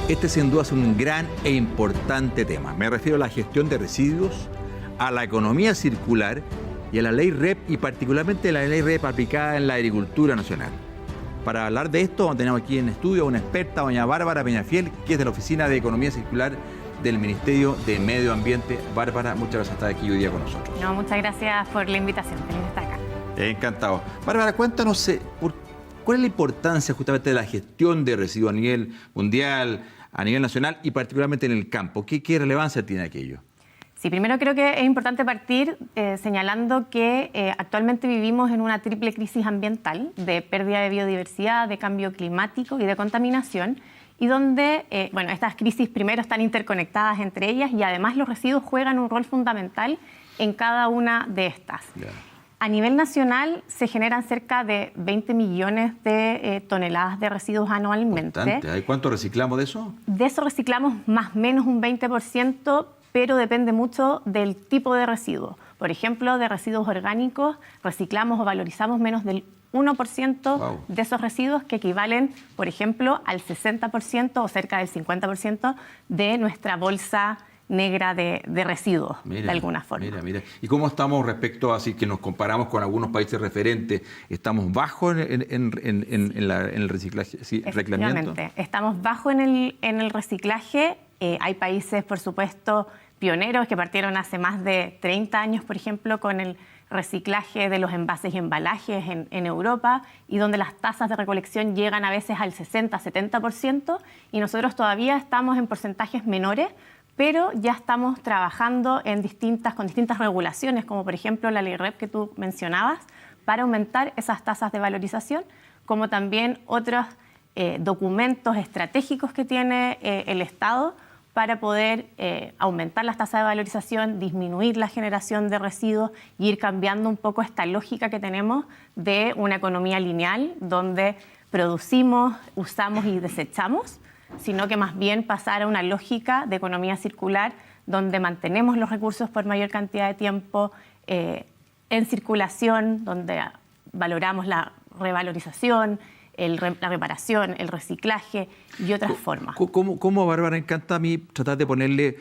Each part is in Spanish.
Este sin duda es un gran e importante tema. Me refiero a la gestión de residuos, a la economía circular y a la ley REP, y particularmente la ley REP aplicada en la agricultura nacional. Para hablar de esto, tenemos aquí en estudio a una experta, doña Bárbara Peñafiel, que es de la Oficina de Economía Circular del Ministerio de Medio Ambiente. Bárbara, muchas gracias por estar aquí hoy día con nosotros. No, muchas gracias por la invitación. Feliz de estar acá. Encantado. Bárbara, cuéntanos cuál es la importancia justamente de la gestión de residuos a nivel mundial, a nivel nacional y particularmente en el campo. ¿Qué relevancia tiene aquello? Sí, primero creo que es importante partir señalando que actualmente vivimos en una triple crisis ambiental de pérdida de biodiversidad, de cambio climático y de contaminación, y donde estas crisis primero están interconectadas entre ellas y además los residuos juegan un rol fundamental en cada una de estas. Yeah. A nivel nacional se generan cerca de 20 millones de toneladas de residuos anualmente. Bastante. ¿Cuánto reciclamos de eso? De eso reciclamos más o menos un 20%, pero depende mucho del tipo de residuo. Por ejemplo, de residuos orgánicos reciclamos o valorizamos menos del 1% de esos residuos, que equivalen, por ejemplo, al 60% o cerca del 50% de nuestra bolsa negra de residuos, de alguna forma. Mira. ¿Y cómo estamos respecto a, si que nos comparamos con algunos países referentes? ¿Estamos bajo en el reciclaje, reclamiento? Estamos bajo en el reciclaje. Hay países, por supuesto, pioneros que partieron hace más de 30 años, por ejemplo, con el reciclaje de los envases y embalajes en Europa, y donde las tasas de recolección llegan a veces al 60-70%, y nosotros todavía estamos en porcentajes menores, pero ya estamos trabajando con distintas regulaciones, como por ejemplo la ley REP que tú mencionabas, para aumentar esas tasas de valorización, como también otros documentos estratégicos que tiene el Estado para poder aumentar las tasas de valorización, disminuir la generación de residuos y ir cambiando un poco esta lógica que tenemos de una economía lineal, donde producimos, usamos y desechamos, sino que más bien pasar a una lógica de economía circular, donde mantenemos los recursos por mayor cantidad de tiempo en circulación, donde valoramos la revalorización, la reparación, el reciclaje y otras formas. ¿Cómo, Bárbara, encanta a mí tratar de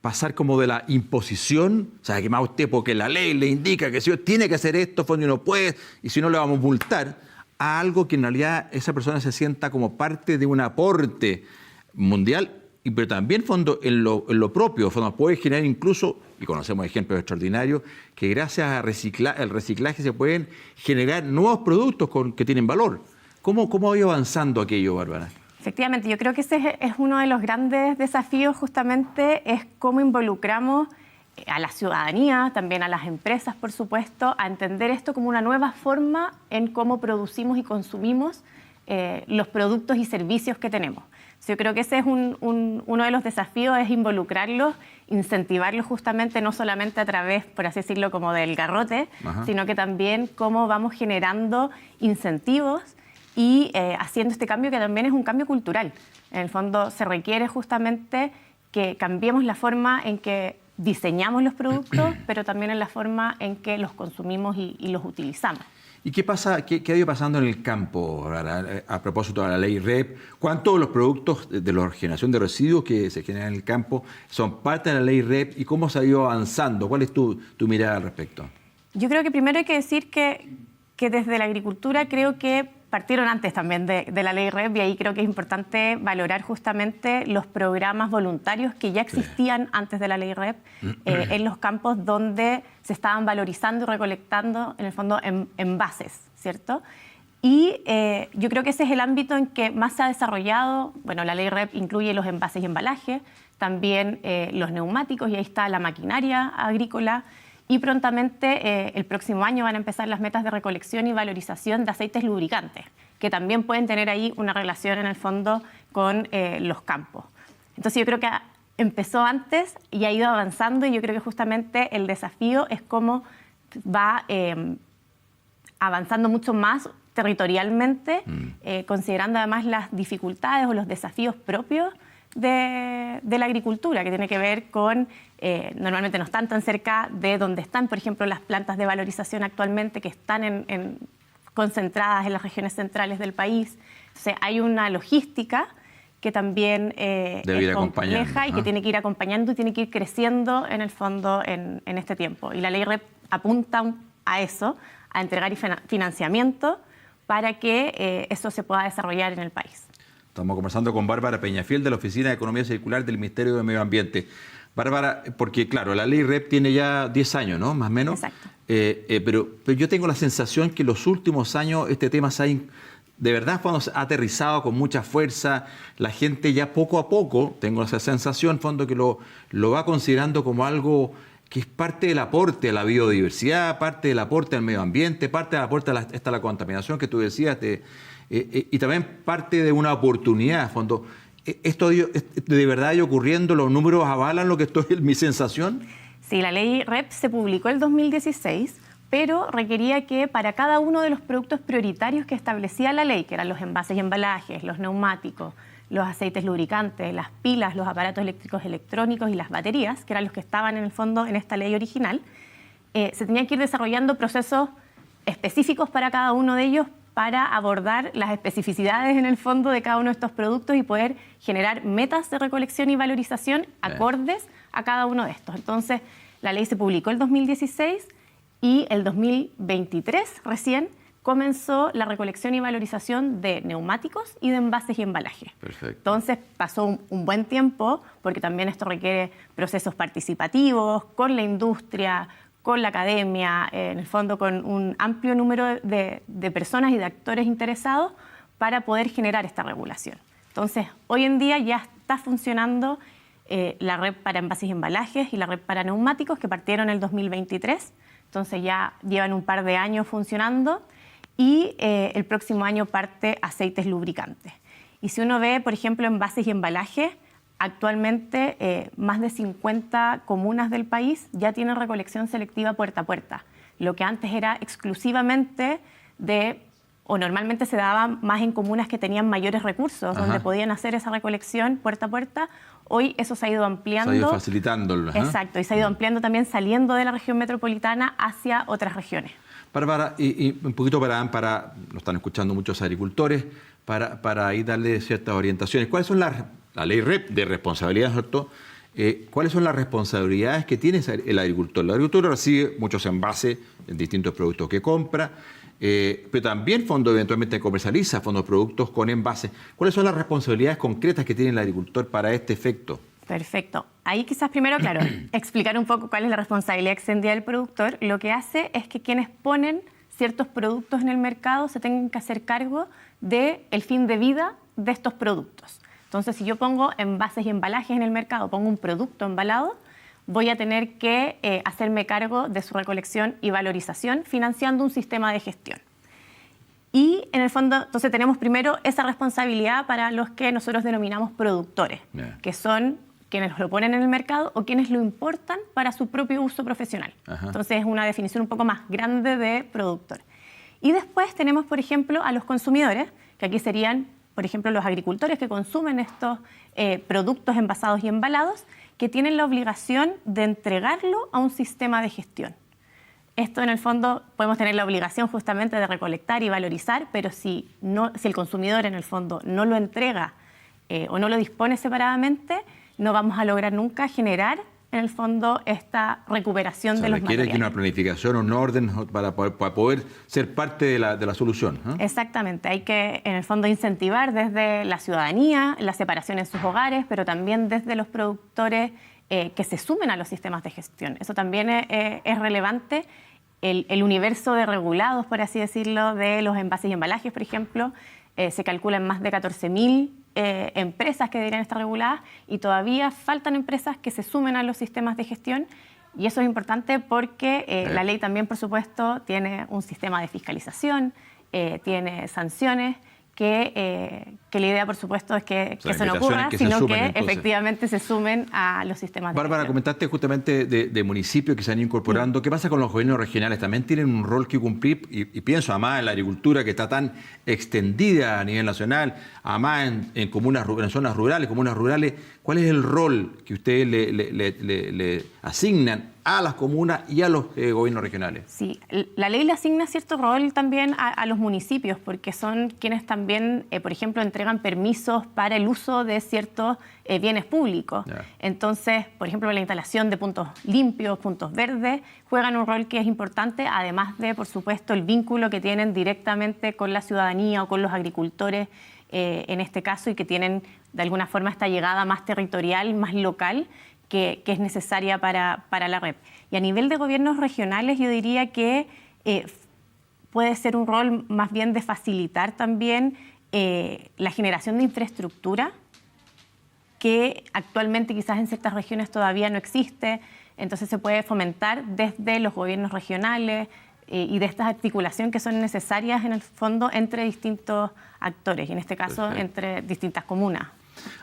pasar como de la imposición, o sea, que más usted porque la ley le indica que si usted tiene que hacer esto, fondo y no puede, y si no le vamos a multar, a algo que en realidad esa persona se sienta como parte de un aporte mundial, pero también fondo en lo propio, fondo puede generar incluso, y conocemos ejemplos extraordinarios, que gracias al reciclaje se pueden generar nuevos productos que tienen valor. ¿Cómo ha ido avanzando aquello, Bárbara? Efectivamente, yo creo que ese es uno de los grandes desafíos, justamente, es cómo involucramos a la ciudadanía, también a las empresas, por supuesto, a entender esto como una nueva forma en cómo producimos y consumimos los productos y servicios que tenemos. Yo creo que ese es uno de los desafíos, es involucrarlos, incentivarlos justamente, no solamente a través, por así decirlo, como del garrote, sino que también cómo vamos generando incentivos y haciendo este cambio, que también es un cambio cultural. En el fondo se requiere justamente que cambiemos la forma en que diseñamos los productos, pero también en la forma en que los consumimos y los utilizamos. ¿Y qué ha ido pasando en el campo a propósito de la ley REP? ¿Cuántos de los productos de la generación de residuos que se generan en el campo son parte de la ley REP y cómo se ha ido avanzando? ¿Cuál es tu mirada al respecto? Yo creo que primero hay que decir que desde la agricultura creo que partieron antes también de la ley REP, y ahí creo que es importante valorar justamente los programas voluntarios que ya existían antes de la ley REP en los campos donde se estaban valorizando y recolectando, en el fondo, envases, ¿cierto? Y yo creo que ese es el ámbito en que más se ha desarrollado. Bueno, la ley REP incluye los envases y embalajes, también los neumáticos, y ahí está la maquinaria agrícola. Y prontamente, el próximo año, van a empezar las metas de recolección y valorización de aceites lubricantes, que también pueden tener ahí una relación, en el fondo, con los campos. Entonces yo creo que empezó antes y ha ido avanzando, y yo creo que justamente el desafío es cómo va avanzando mucho más territorialmente, considerando además las dificultades o los desafíos propios de la agricultura, que tiene que ver con, normalmente no están tan cerca de donde están, por ejemplo, las plantas de valorización actualmente, que están concentradas en las regiones centrales del país. Entonces hay una logística que también Debe ir es compleja acompañando, y que tiene que ir acompañando y tiene que ir creciendo en el fondo en este tiempo. Y la ley REP apunta a eso, a entregar financiamiento para que eso se pueda desarrollar en el país. Estamos conversando con Bárbara Peñafiel de la Oficina de Economía Circular del Ministerio de Medio Ambiente. Bárbara, porque claro, la ley REP tiene ya 10 años, ¿no? Más o menos. Exacto. Pero yo tengo la sensación que en los últimos años este tema se ha, de verdad, cuando se ha aterrizado con mucha fuerza, la gente ya poco a poco, tengo esa sensación, en fondo, que lo va considerando como algo que es parte del aporte a la biodiversidad, parte del aporte al medio ambiente, parte del aporte a la contaminación que tú decías, y también parte de una oportunidad, en fondo. ¿Esto de verdad ha ido ocurriendo? ¿Los números avalan lo que es mi sensación? Sí, la ley REP se publicó el 2016, pero requería que para cada uno de los productos prioritarios que establecía la ley, que eran los envases y embalajes, los neumáticos, los aceites lubricantes, las pilas, los aparatos eléctricos electrónicos y las baterías, que eran los que estaban en el fondo en esta ley original, se tenían que ir desarrollando procesos específicos para cada uno de ellos para abordar las especificidades en el fondo de cada uno de estos productos y poder generar metas de recolección y valorización acordes a cada uno de estos. Entonces, la ley se publicó el 2016 y el 2023 recién comenzó la recolección y valorización de neumáticos y de envases y embalajes. Perfecto. Entonces, pasó un buen tiempo, porque también esto requiere procesos participativos con la industria, con la academia, en el fondo con un amplio número de personas y de actores interesados para poder generar esta regulación. Entonces, hoy en día ya está funcionando la REP para envases y embalajes y la REP para neumáticos, que partieron en el 2023. Entonces ya llevan un par de años funcionando y el próximo año parte aceites lubricantes. Y si uno ve, por ejemplo, envases y embalajes, actualmente más de 50 comunas del país ya tienen recolección selectiva puerta a puerta, lo que antes era exclusivamente o normalmente se daba más en comunas que tenían mayores recursos, donde podían hacer esa recolección puerta a puerta. Hoy eso se ha ido ampliando. Se ha ido facilitándolo. Exacto, y se ha ido ampliando también saliendo de la región metropolitana hacia otras regiones. Bárbara, y un poquito para lo están escuchando muchos agricultores, para ahí darle ciertas orientaciones. ¿Cuáles son la ley REP de responsabilidad, ¿cierto? ¿Cuáles son las responsabilidades que tiene el agricultor? El agricultor recibe muchos envases en distintos productos que compra, pero también fondo eventualmente comercializa fondos productos con envases. ¿Cuáles son las responsabilidades concretas que tiene el agricultor para este efecto? Perfecto. Ahí quizás primero, claro, explicar un poco cuál es la responsabilidad extendida del productor. Lo que hace es que quienes ponen ciertos productos en el mercado se tengan que hacer cargo del fin de vida de estos productos. Entonces, si yo pongo envases y embalajes en el mercado, pongo un producto embalado, voy a tener que hacerme cargo de su recolección y valorización financiando un sistema de gestión. Y en el fondo, entonces tenemos primero esa responsabilidad para los que nosotros denominamos productores, que son quienes lo ponen en el mercado o quienes lo importan para su propio uso profesional. Entonces es una definición un poco más grande de productor. Y después tenemos, por ejemplo, a los consumidores, que aquí serían, por ejemplo, los agricultores que consumen estos productos envasados y embalados, que tienen la obligación de entregarlo a un sistema de gestión. Esto, en el fondo, podemos tener la obligación justamente de recolectar y valorizar, pero si el consumidor, en el fondo, no lo entrega o no lo dispone separadamente, no vamos a lograr nunca generar, en el fondo, esta recuperación de los materiales. Requiere una planificación, un orden para poder ser parte de la solución, ¿no? Exactamente. Hay que, en el fondo, incentivar desde la ciudadanía la separación en sus hogares, pero también desde los productores que se sumen a los sistemas de gestión. Eso también es relevante. El universo de regulados, por así decirlo, de los envases y embalajes, por ejemplo, se calcula en más de 14.000 empresas que deberían estar reguladas y todavía faltan empresas que se sumen a los sistemas de gestión. Y eso es importante porque la ley también, por supuesto, tiene un sistema de fiscalización, tiene sanciones, que la idea, por supuesto, es que eso no ocurra, sino que efectivamente se sumen a los sistemas de gestión. Bárbara, comentaste justamente de municipios que se han ido incorporando. ¿Qué pasa con los gobiernos regionales? ¿También tienen un rol que cumplir? Y pienso, además, en la agricultura que está tan extendida a nivel nacional, además en comunas, en zonas rurales, comunas rurales. ¿Cuál es el rol que ustedes le asignan a las comunas y a los gobiernos regionales. Sí, la ley le asigna cierto rol también a los municipios, porque son quienes también, por ejemplo, entregan permisos para el uso de ciertos bienes públicos. Ya. Entonces, por ejemplo, la instalación de puntos limpios, puntos verdes, juegan un rol que es importante, además de, por supuesto, el vínculo que tienen directamente con la ciudadanía o con los agricultores en este caso, y que tienen de alguna forma esta llegada más territorial, más local, que es necesaria para la red. Y a nivel de gobiernos regionales yo diría que puede ser un rol más bien de facilitar también la generación de infraestructura, que actualmente quizás en ciertas regiones todavía no existe. Entonces se puede fomentar desde los gobiernos regionales y de esta articulación que son necesarias en el fondo entre distintos actores, y en este caso entre distintas comunas.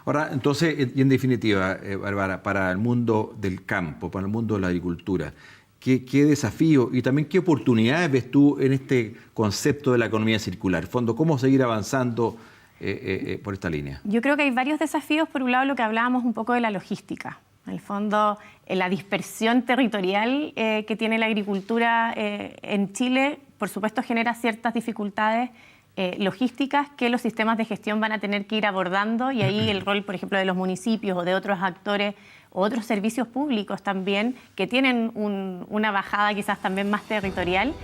Ahora, entonces, y en definitiva, Bárbara, para el mundo del campo, para el mundo de la agricultura, ¿qué desafíos y también qué oportunidades ves tú en este concepto de la economía circular? Fondo, ¿cómo seguir avanzando por esta línea? Yo creo que hay varios desafíos. Por un lado, lo que hablábamos un poco de la logística. En el fondo, la dispersión territorial que tiene la agricultura en Chile, por supuesto, genera ciertas dificultades logísticas que los sistemas de gestión van a tener que ir abordando, y ahí el rol, por ejemplo, de los municipios o de otros actores o otros servicios públicos también que tienen una bajada quizás también más territorial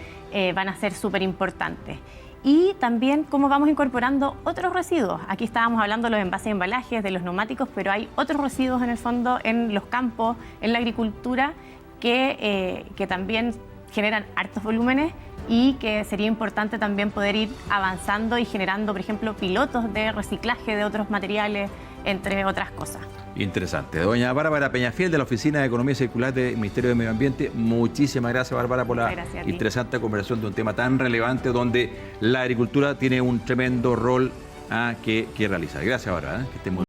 van a ser súper importantes. Y también cómo vamos incorporando otros residuos. Aquí estábamos hablando de los envases y embalajes, de los neumáticos, pero hay otros residuos en el fondo en los campos, en la agricultura, que también generan hartos volúmenes, y que sería importante también poder ir avanzando y generando, por ejemplo, pilotos de reciclaje de otros materiales, entre otras cosas. Interesante. Doña Bárbara Peñafiel, de la Oficina de Economía Circular del Ministerio de Medio Ambiente. Muchísimas gracias, Bárbara, por la interesante conversación de un tema tan relevante donde la agricultura tiene un tremendo rol que realizar. Gracias, Bárbara. Que esté muy